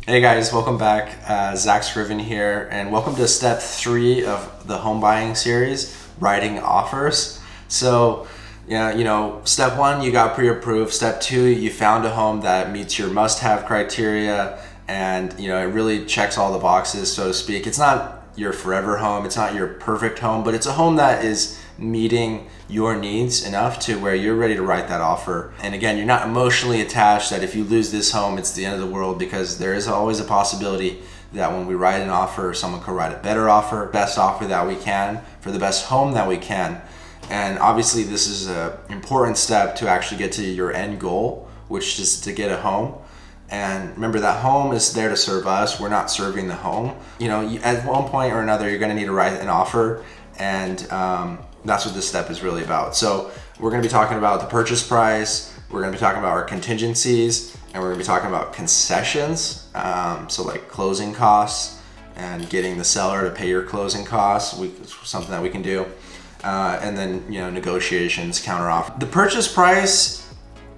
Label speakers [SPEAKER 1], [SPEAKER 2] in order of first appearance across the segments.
[SPEAKER 1] Hey guys, welcome back. Zack Scriven here, and welcome to step 3 of the home buying series, writing offers. So, step 1, you got pre-approved. Step 2, you found a home that meets your must-have criteria, and it really checks all the boxes, so to speak. It's not your forever home, it's not your perfect home, but it's a home that is meeting your needs enough to where you're ready to write that offer. And again, you're not emotionally attached that if you lose this home, it's the end of the world, because there is always a possibility that when we write an offer, someone could write a better offer, best offer that we can for the best home that we can. And obviously this is an important step to actually get to your end goal, which is to get a home. And remember, that home is there to serve us. We're not serving the home. At one point or another, you're going to need to write an offer, and that's what this step is really about. So we're going to be talking about the purchase price, we're going to be talking about our contingencies, and we're going to be talking about concessions, so like closing costs and getting the seller to pay your closing costs, something that we can do, and then negotiations, counteroffer. The purchase price,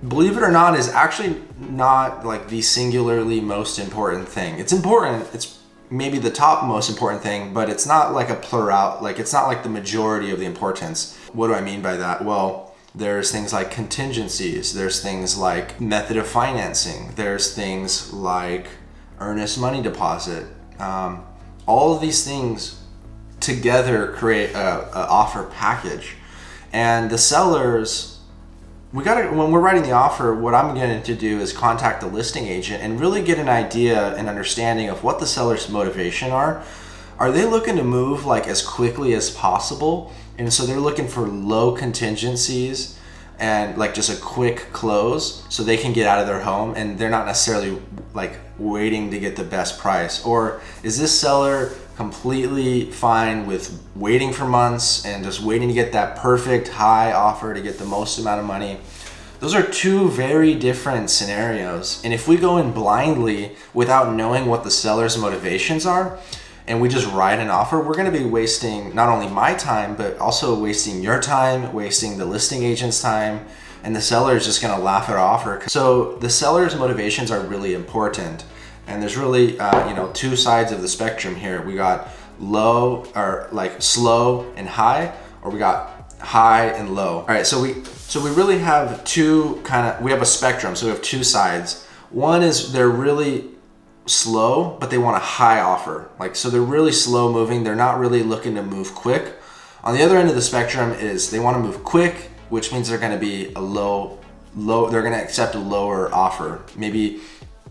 [SPEAKER 1] believe it or not, is actually not like the singularly most important thing. It's important, it's maybe the top most important thing, but it's not like a plural, like it's not like the majority of the importance. What do I mean by that? Well, there's things like contingencies, there's things like method of financing, there's things like earnest money deposit. All of these things together create a offer package. And the sellers, when we're writing the offer, what I'm going to do is contact the listing agent and really get an idea and understanding of what the seller's motivation are. Are they looking to move like as quickly as possible? And so they're looking for low contingencies and like just a quick close so they can get out of their home, and they're not necessarily like waiting to get the best price? Or is this seller completely fine with waiting for months and just waiting to get that perfect high offer to get the most amount of money? Those are two very different scenarios. And if we go in blindly without knowing what the seller's motivations are, and we just write an offer, we're going to be wasting not only my time, but also wasting your time, wasting the listing agent's time, and the seller is just going to laugh at our offer. So the seller's motivations are really important. And there's really, two sides of the spectrum here. We got low, or like slow and high, or we got high and low. All right, so we really have we have a spectrum. So we have two sides. One is they're really slow, but they want a high offer. So they're really slow moving. They're not really looking to move quick. On the other end of the spectrum is they want to move quick, which means they're going to be a low. They're going to accept a lower offer, maybe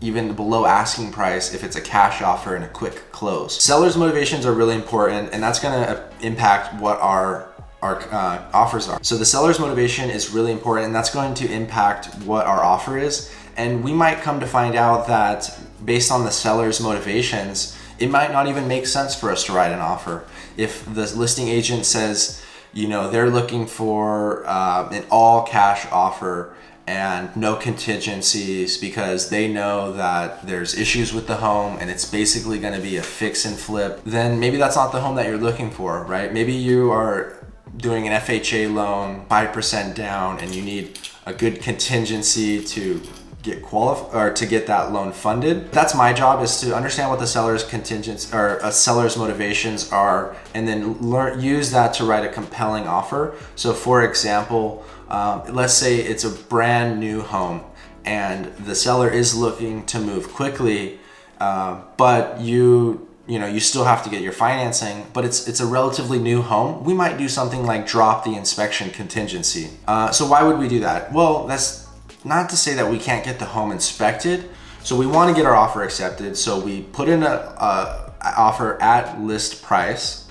[SPEAKER 1] even below asking price if it's a cash offer and a quick close. Sellers' motivations are really important, and that's gonna impact what our offers are. So the seller's motivation is really important, and that's going to impact what our offer is. And we might come to find out that based on the seller's motivations, it might not even make sense for us to write an offer. If the listing agent says, they're looking for an all cash offer and no contingencies because they know that there's issues with the home and it's basically going to be a fix and flip, then maybe that's not the home that you're looking for, right? Maybe you are doing an FHA loan, 5% down, and you need a good contingency to get to get that loan funded. That's my job, is to understand what the seller's contingents or a seller's motivations are, and then use that to write a compelling offer. So for example, let's say it's a brand new home and the seller is looking to move quickly, but you still have to get your financing, but it's a relatively new home. We might do something like drop the inspection contingency. So why would we do that? Well, that's not to say that we can't get the home inspected. So we want to get our offer accepted. So we put in a offer at list price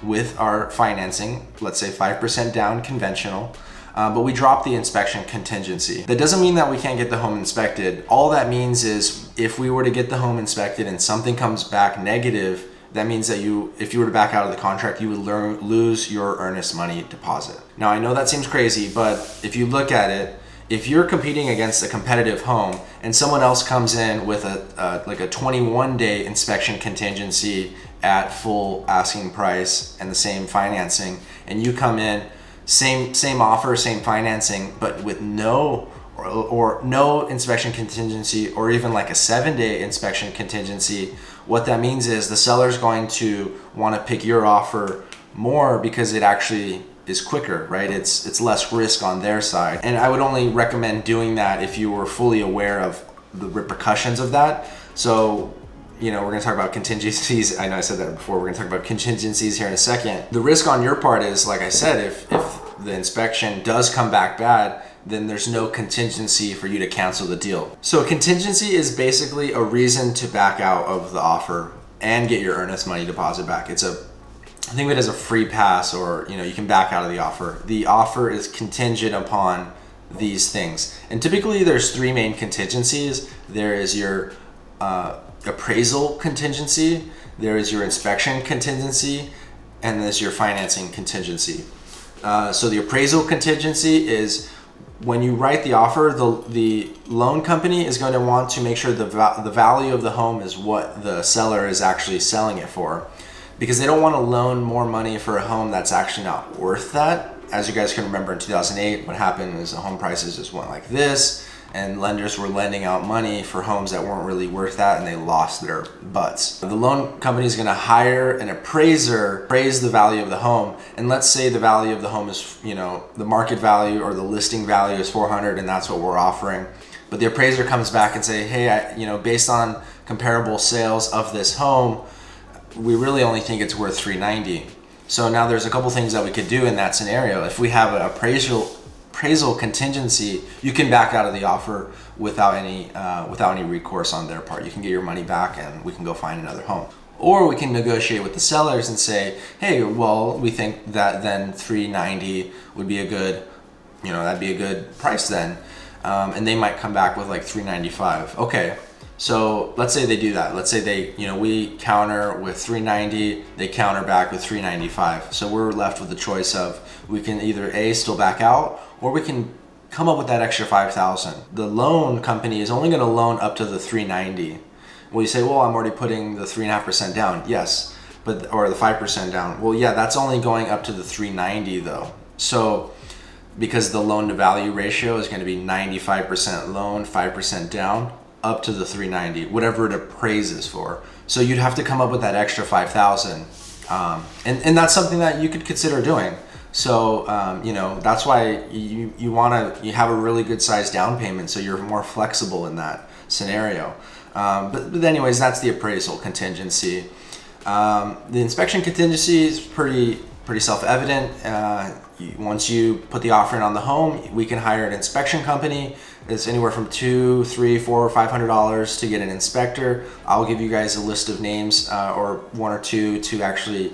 [SPEAKER 1] with our financing, let's say 5% down conventional, but we drop the inspection contingency. That doesn't mean that we can't get the home inspected. All that means is if we were to get the home inspected and something comes back negative, that means that if you were to back out of the contract, you would lose your earnest money deposit. Now, I know that seems crazy, but if you look at it, if you're competing against a competitive home and someone else comes in with a 21-day inspection contingency at full asking price and the same financing, and you come in same offer, same financing, but with no or no inspection contingency, or even like a 7-day inspection contingency, what that means is the seller's going to want to pick your offer more because it actually is quicker, right? It's less risk on their side. And I would only recommend doing that if you were fully aware of the repercussions of that. So, we're going to talk about contingencies. I know I said that before. We're going to talk about contingencies here in a second. The risk on your part is, like I said, if the inspection does come back bad, then there's no contingency for you to cancel the deal. So a contingency is basically a reason to back out of the offer and get your earnest money deposit back. Think of it as a free pass, or you can back out of the offer. The offer is contingent upon these things, and typically there's 3 main contingencies. There is your appraisal contingency, there is your inspection contingency, and there's your financing contingency. So the appraisal contingency is when you write the offer, the loan company is going to want to make sure the value of the home is what the seller is actually selling it for, because they don't want to loan more money for a home that's actually not worth that. As you guys can remember, in 2008, what happened is the home prices just went like this, and lenders were lending out money for homes that weren't really worth that, and they lost their butts. The loan company is going to hire an appraiser, appraise the value of the home, and let's say the value of the home is, the market value or the listing value is $400, and that's what we're offering. But the appraiser comes back and say, hey, based on comparable sales of this home, we really only think it's worth $390. So now there's a couple things that we could do in that scenario. If we have an appraisal contingency, you can back out of the offer without any recourse on their part. You can get your money back, and we can go find another home. Or we can negotiate with the sellers and say, hey, well, we think that then $390 would be a good, that'd be a good price then. And they might come back with like $395. Okay. So let's say they do that. Let's say we counter with $390, they counter back with $395. So we're left with the choice of, we can either still back out, or we can come up with that extra $5,000. The loan company is only going to loan up to the $390. Well, you say, well, I'm already putting the 3.5% down. Yes, or the 5% down. Well, yeah, that's only going up to the $390 though. So because the loan to value ratio is going to be 95% loan, 5% down, up to the $390, whatever it appraises for. So you'd have to come up with that extra $5,000, and that's something that you could consider doing. So that's why you have a really good sized down payment, so you're more flexible in that scenario. But anyways, that's the appraisal contingency. The inspection contingency is pretty self-evident. Once you put the offer in on the home, we can hire an inspection company. It's anywhere from $200, $300, $400, $500 to get an inspector. I'll give you guys a list of names, or 1 or 2 to actually,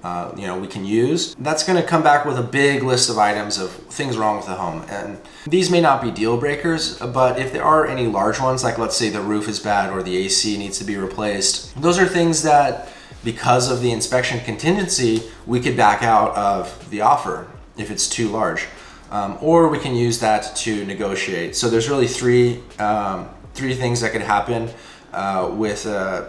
[SPEAKER 1] we can use. That's going to come back with a big list of items of things wrong with the home. And these may not be deal breakers, but if there are any large ones, like let's say the roof is bad or the AC needs to be replaced, those are things that, because of the inspection contingency, we could back out of the offer if it's too large. Or we can use that to negotiate. So there's really three things that could happen with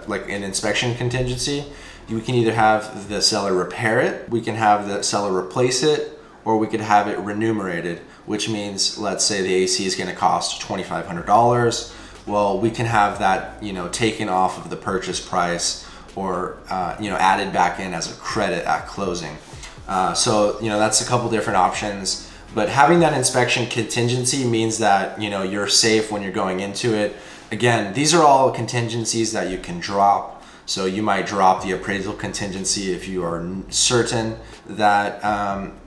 [SPEAKER 1] like an inspection contingency. We can either have the seller repair it, we can have the seller replace it, or we could have it remunerated, which means, let's say the AC is going to cost $2,500. Well, we can have that taken off of the purchase price, or added back in as a credit at closing. So that's a couple different options. But having that inspection contingency means that you're safe when you're going into it. Again, these are all contingencies that you can drop. So you might drop the appraisal contingency if you are certain that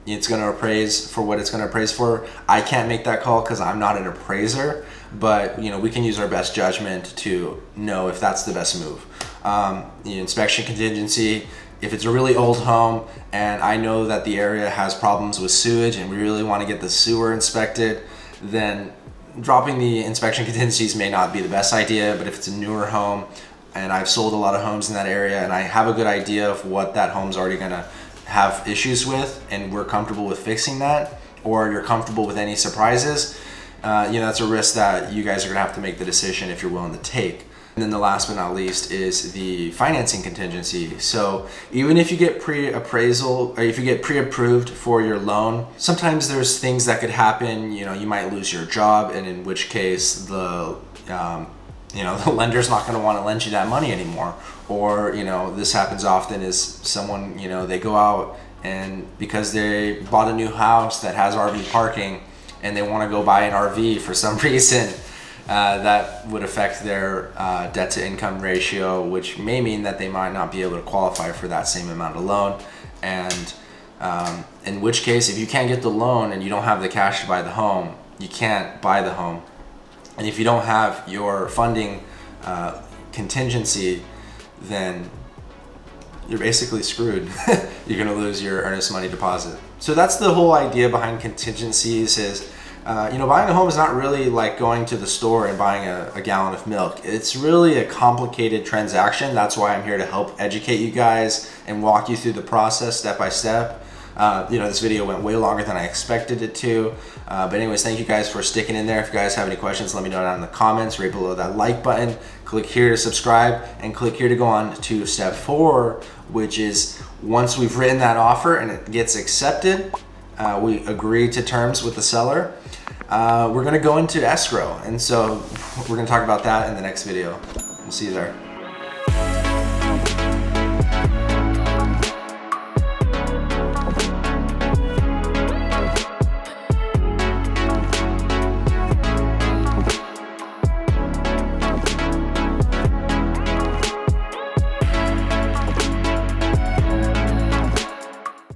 [SPEAKER 1] it's going to appraise for what it's going to appraise for. I can't make that call because I'm not an appraiser, but we can use our best judgment to know if that's the best move. The inspection contingency, if it's a really old home and I know that the area has problems with sewage and we really want to get the sewer inspected, then dropping the inspection contingencies may not be the best idea. But if it's a newer home, and I've sold a lot of homes in that area, and I have a good idea of what that home's already gonna have issues with, and we're comfortable with fixing that, or you're comfortable with any surprises, that's a risk that you guys are gonna have to make the decision if you're willing to take. And then the last but not least is the financing contingency. So even if you get pre-appraisal, or if you get pre-approved for your loan, sometimes there's things that could happen. You know, you might lose your job, and in which case the the lender's not going to want to lend you that money anymore. Or, this happens often is someone, they go out and because they bought a new house that has RV parking and they want to go buy an RV for some reason, that would affect their debt to income ratio, which may mean that they might not be able to qualify for that same amount of loan. And in which case, if you can't get the loan and you don't have the cash to buy the home, you can't buy the home. And if you don't have your funding contingency, then you're basically screwed. You're gonna lose your earnest money deposit. So that's the whole idea behind contingencies is, buying a home is not really like going to the store and buying a gallon of milk. It's really a complicated transaction. That's why I'm here to help educate you guys and walk you through the process step by step. This video went way longer than I expected it to. But anyways, thank you guys for sticking in there. If you guys have any questions, let me know down in the comments right below that like button. Click here to subscribe and click here to go on to step 4, which is once we've written that offer and it gets accepted, we agree to terms with the seller. We're gonna go into escrow. And so we're gonna talk about that in the next video. We'll see you there.